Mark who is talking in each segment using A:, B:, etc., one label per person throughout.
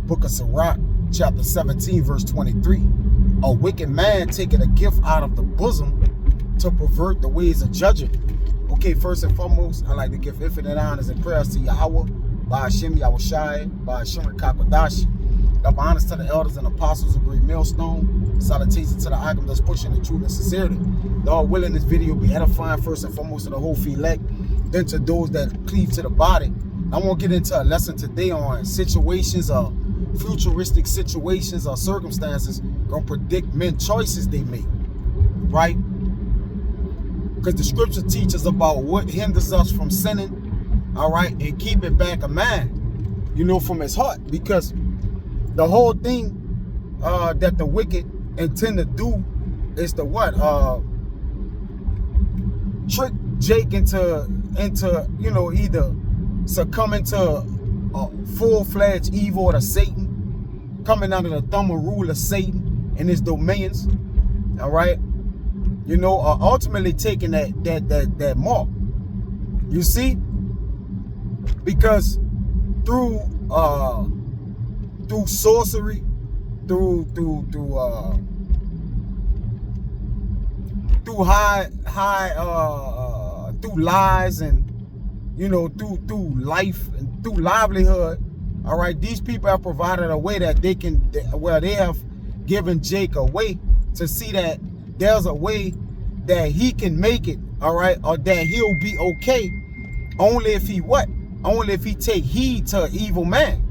A: book of Sirach, chapter 17, verse 23. A wicked man taketh a gift out of the bosom to pervert the ways of judging. Okay, first and foremost, I like to give infinite honors and prayers to Yahweh, by Hashem Yahushai, by Hashem Kakadash. Double honors to the elders and apostles of Great Millstone. Salutations to the icon that's pushing the truth and sincerity. Lord willing, this video be edifying first and foremost to the whole elect, then to those that cleave to the body. I want to get into a lesson today on situations or futuristic situations or circumstances gonna predict men choices they make, right? Because the scripture teaches about what hinders us from sinning, all right, and keep it back of man, you know, from his heart. Because the whole thing that the wicked intend to do is to what? Trick Jake into you know, either succumbing to a full-fledged evil of Satan, coming under the thumb and rule of Satan and his dominions, all right? You know, ultimately taking that mark. You see? Because through sorcery, through lies, and you know, through life and through livelihood, all right, these people have provided a way that they can, where they have given Jake a way to see that there's a way that he can make it, all right, or that he'll be okay, only if he what? Only if he take heed to an evil man,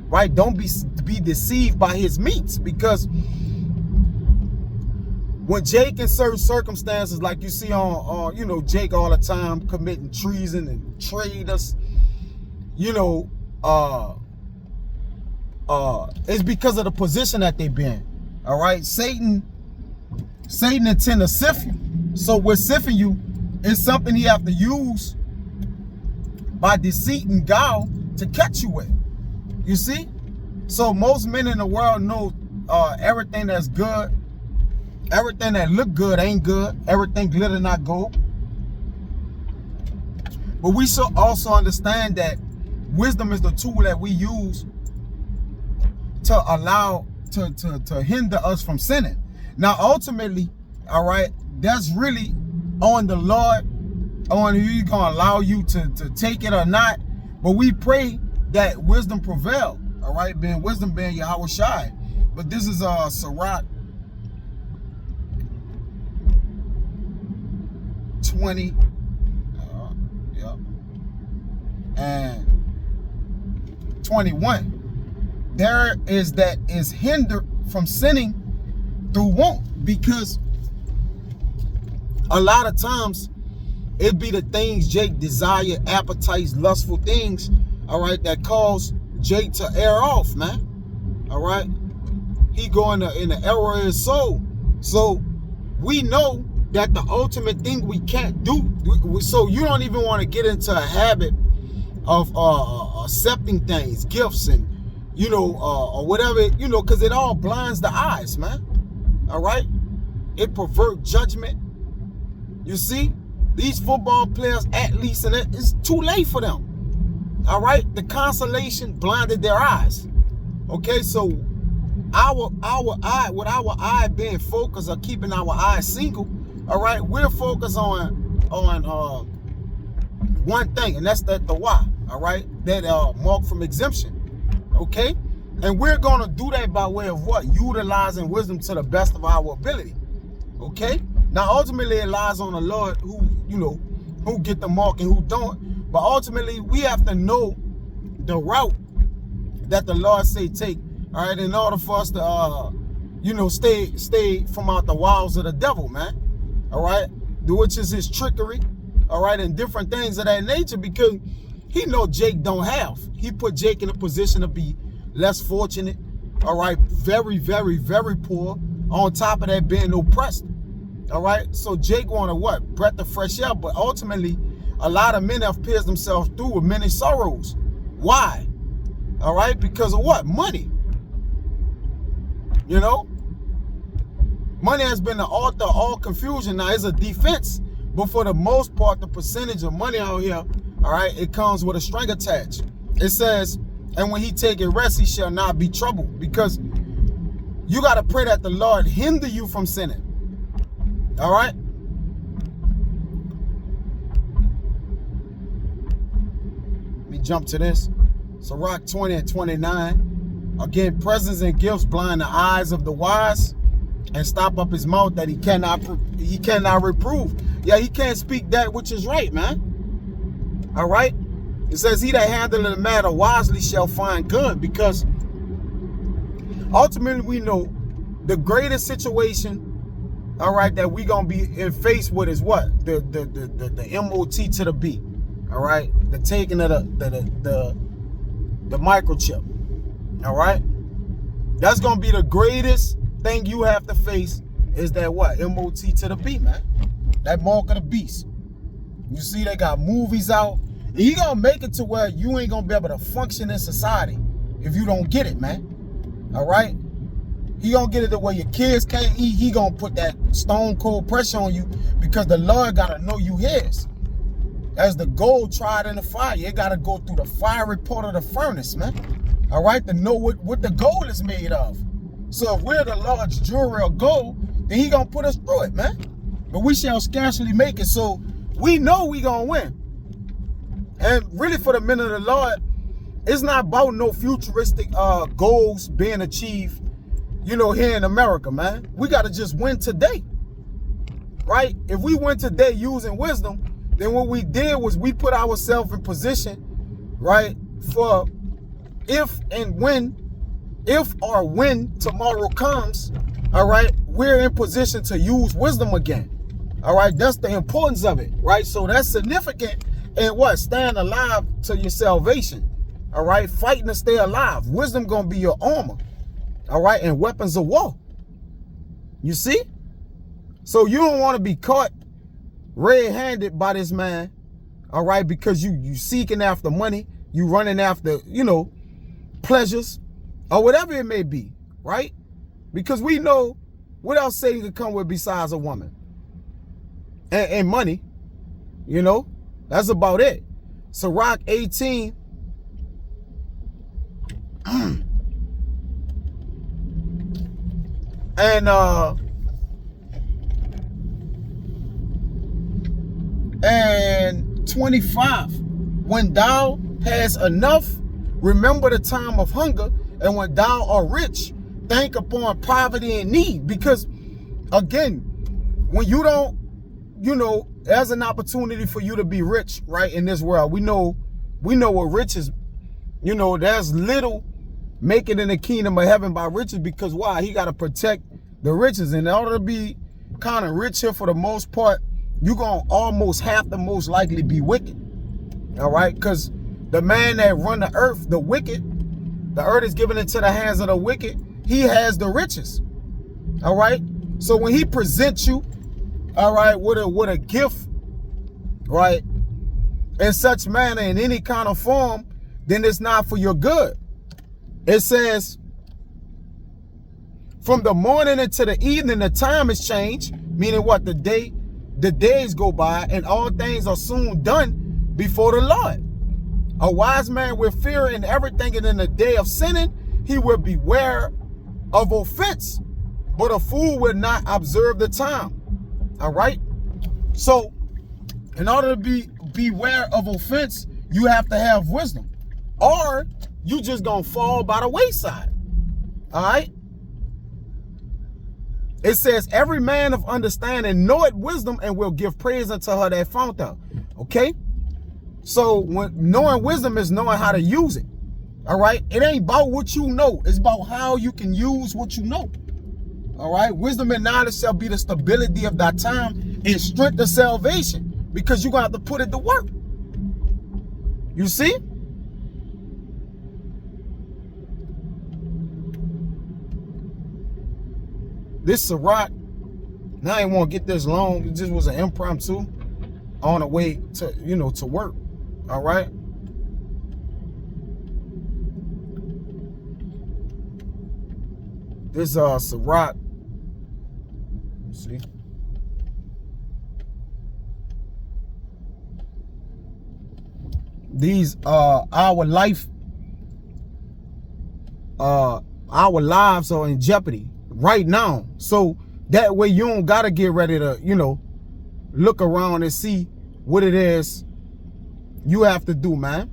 A: right? Don't be deceived by his meats, because when Jake in certain circumstances, like you see on you know, Jake all the time committing treason and traitors, you know, it's because of the position that they've been. All right, Satan intend to sift you. So with sifting you, it's something he have to use by deceit and guile to catch you with. You see? So most men in the world know everything that's good. Everything that look good ain't good. Everything glitter not gold. But we should also understand that wisdom is the tool that we use to allow to hinder us from sinning. Now ultimately, all right, that's really on the Lord, on who He's gonna allow you to take it or not. But we pray that wisdom prevail. All right, wisdom being Yahushai. But this is Sirach 20, and 21. There is that is hindered from sinning through want, because a lot of times it be the things Jake desire, appetites, lustful things, all right, that cause Jake to air off, man. All right, he go in the error of his soul. So we know that the ultimate thing we can't do, so you don't even want to get into a habit of accepting things, gifts, and you know, or whatever, you know, because it all blinds the eyes, man. All right, it perverts judgment. You see, these football players, athletes, and it's too late for them. All right, the consolation blinded their eyes. Okay, so our eye, with our eye being focused or keeping our eyes single, all right, we're focused on one thing, and that's the why. All right, that mark from exemption. Okay, and we're gonna do that by way of what? Utilizing wisdom to the best of our ability. Okay, now ultimately it lies on the Lord who, you know, who get the mark and who don't. But ultimately we have to know the route that the Lord say take, all right, in order for us to you know, stay from out the wiles of the devil, man. All right, which is his trickery, all right, and different things of that nature, because he know Jake don't have. He put Jake in a position to be less fortunate, all right, very, very, very poor, on top of that being oppressed, all right. So Jake wanted what? Breath of fresh air. But ultimately, a lot of men have pierced themselves through with many sorrows. Why? All right, because of what? Money. You know, money has been the author of all confusion. Now, it's a defense, but for the most part, the percentage of money out here, all right, it comes with a string attached. It says, And when he taketh rest, he shall not be troubled. Because you got to pray that the Lord hinder you from sinning. All right? Let me jump to this. Sirach 20 and 29. Again, presents and gifts blind the eyes of the wise and stop up his mouth that he cannot reprove. Yeah, he can't speak that which is right, man. All right? It says, he that handleth the matter wisely shall find good, because ultimately we know the greatest situation, all right, that we gonna be in face with is what? The MOT to the B. All right, the taking of the microchip. All right, that's gonna be the greatest thing you have to face, is that what? MOT to the B, man. That mark of the beast. You see, they got movies out. He gonna make it to where you ain't gonna be able to function in society if you don't get it, man. All right? He gonna get it to where your kids can't eat. He gonna put that stone cold pressure on you, because the Lord gotta know you his. As the gold tried in the fire, it gotta go through the fiery part of the furnace, man. All right? To know what the gold is made of. So if we're the Lord's jewelry of gold, then he gonna put us through it, man. But we shall scarcely make it. So we know we gonna win. And really, for the men of the Lord, it's not about no futuristic goals being achieved, you know, here in America, man. We got to just win today, right? If we win today using wisdom, then what we did was we put ourselves in position, right, for if or when tomorrow comes, all right, we're in position to use wisdom again. All right, that's the importance of it, right? So that's significant. And what? Stand alive to your salvation. All right? Fighting to stay alive. Wisdom going to be your armor. All right? And weapons of war. You see? So you don't want to be caught red-handed by this man. All right? Because you seeking after money. You running after, you know, pleasures. Or whatever it may be. Right? Because we know what else Satan could come with besides a woman. And money. You know? That's about it. Sirach 18. And 25. When thou hast enough, remember the time of hunger. And when thou art rich, think upon poverty and need. Because again, when you don't, you know, there's an opportunity for you to be rich, right, in this world. We know what riches, you know, there's little making in the kingdom of heaven by riches, because why? He got to protect the riches. And in order to be kind of rich here, for the most part, you're going to almost have to most likely be wicked. All right? Because the man that run the earth, the wicked, the earth is given into the hands of the wicked. He has the riches. All right? So when he presents you, all right, with a gift, right, in such manner, in any kind of form, then it's not for your good. It says, from the morning into the evening, the time is changed, meaning what? The days go by, and all things are soon done before the Lord. A wise man will fear in everything, and in the day of sinning, he will beware of offense, but a fool will not observe the time. All right. So in order to beware of offense, you have to have wisdom, or you just gonna fall by the wayside. All right. It says, every man of understanding knoweth wisdom, and will give praise unto her that found her. Okay. So when knowing wisdom is knowing how to use it. All right. It ain't about what you know. It's about how you can use what you know. All right. Wisdom and knowledge shall be the stability of thy time and strength of salvation, because you're going to have to put it to work. You see? This Sirach, now I won't get this long. It just was an impromptu on the way to, you know, to work. All right. This Sirach, see, these our life our lives are in jeopardy right now. So that way you don't gotta get ready to, you know, look around and see what it is you have to do, man.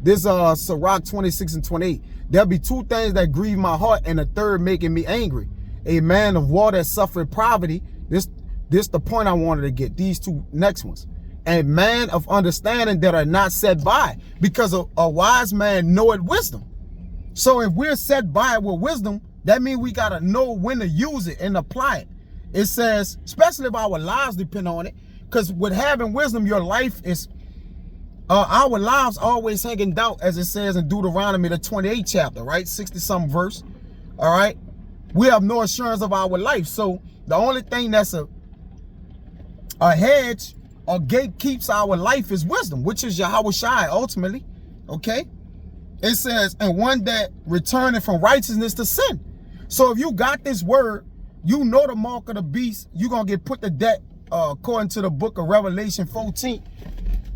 A: This Sirach 26:28. There'll be two things that grieve my heart, and a third making me angry. A man of war that suffered poverty. This the point I wanted to get. These two next ones. A man of understanding that are not set by, because a wise man knoweth wisdom. So if we're set by it with wisdom, that means we gotta know when to use it and apply it. It says, especially if our lives depend on it, because with having wisdom, your life is, our lives always hang in doubt, as it says in Deuteronomy, the 28th chapter, right? 60-something verse, all right? We have no assurance of our life. So the only thing that's a hedge or gate keeps our life is wisdom, which is Yahweh Shai ultimately, okay? It says, and one that returning from righteousness to sin. So if you got this word, you know the mark of the beast, you're going to get put to death according to the book of Revelation 14,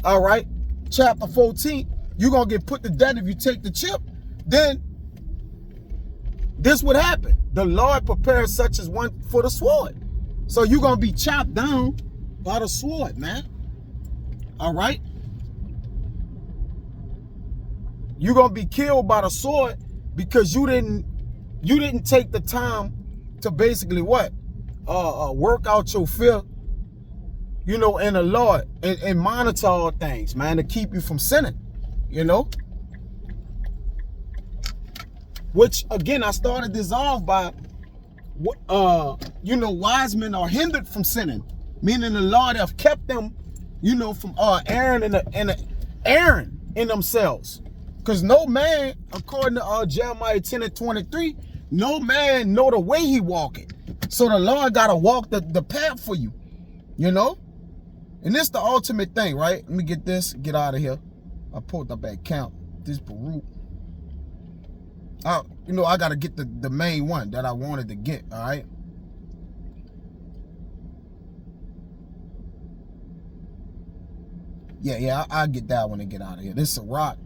A: all right? Chapter 14, you're going to get put to death if you take the chip. Then this would happen. The Lord prepares such as one for the sword. So you're going to be chopped down by the sword, man. All right? You're going to be killed by the sword because you didn't take the time to basically what? Work out your fear, you know, in the Lord, and monitor all things, man, to keep you from sinning, you know? Which, again, I started this off by, you know, wise men are hindered from sinning, meaning the Lord have kept them, you know, from erring in themselves. Because no man, according to Jeremiah 10:23, no man know the way he walking. So the Lord got to walk the path for you, you know? And this the ultimate thing, right? Let me get this, get out of here. I pulled up that count. This Baruch. You know, I got to get the main one that I wanted to get, all right? Yeah, I'll get that one and get out of here. This is a rock,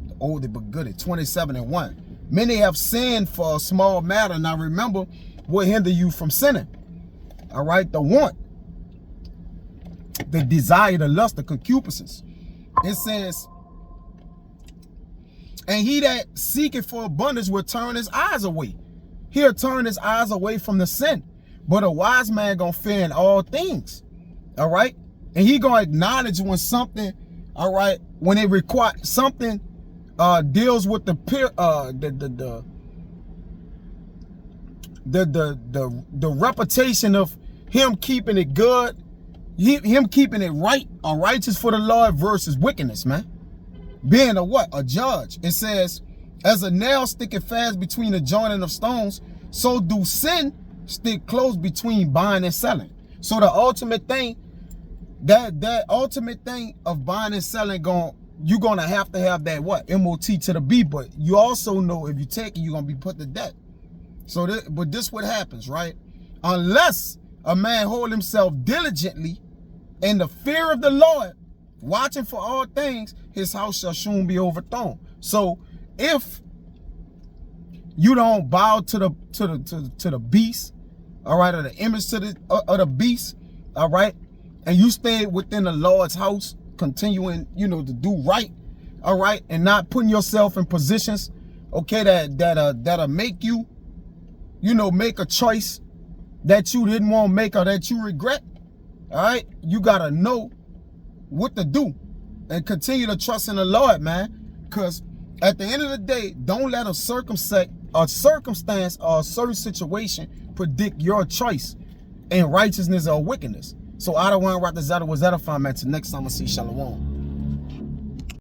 A: the oldie but goodie, 27:1. Many have sinned for a small matter. Now remember what hinder you from sinning, all right? The want, the desire, the lust, the concupiscence. It says, and he that seeketh for abundance will turn his eyes away. He'll turn his eyes away from the sin. But a wise man gonna fear in all things, all right? And he gonna acknowledge when something, all right, when it requires something deals with the reputation of him keeping it good, him keeping it right or righteous for the Lord versus wickedness, man. Being a what? A judge. It says, as a nail sticketh fast between the joining of stones, so do sin stick close between buying and selling. So the ultimate thing, that ultimate thing of buying and selling, you're gonna have to have that what? MOT to the B, but you also know if you take it, you're gonna be put to death. So but this what happens, right? Unless a man hold himself diligently in the fear of the Lord, watching for all things, his house shall soon be overthrown. So if you don't bow to the beast, all right, or the image of the beast, all right, and you stay within the Lord's house, continuing, you know, to do right, all right, and not putting yourself in positions, okay, that'll make you, you know, make a choice that you didn't want to make or that you regret, all right, you gotta know what to do and continue to trust in the Lord, man. Because at the end of the day, don't let a circumstance or a certain situation predict your choice in righteousness or wickedness. So I don't want to rock the Zeta was edifying, man. Till next time I see Shalom.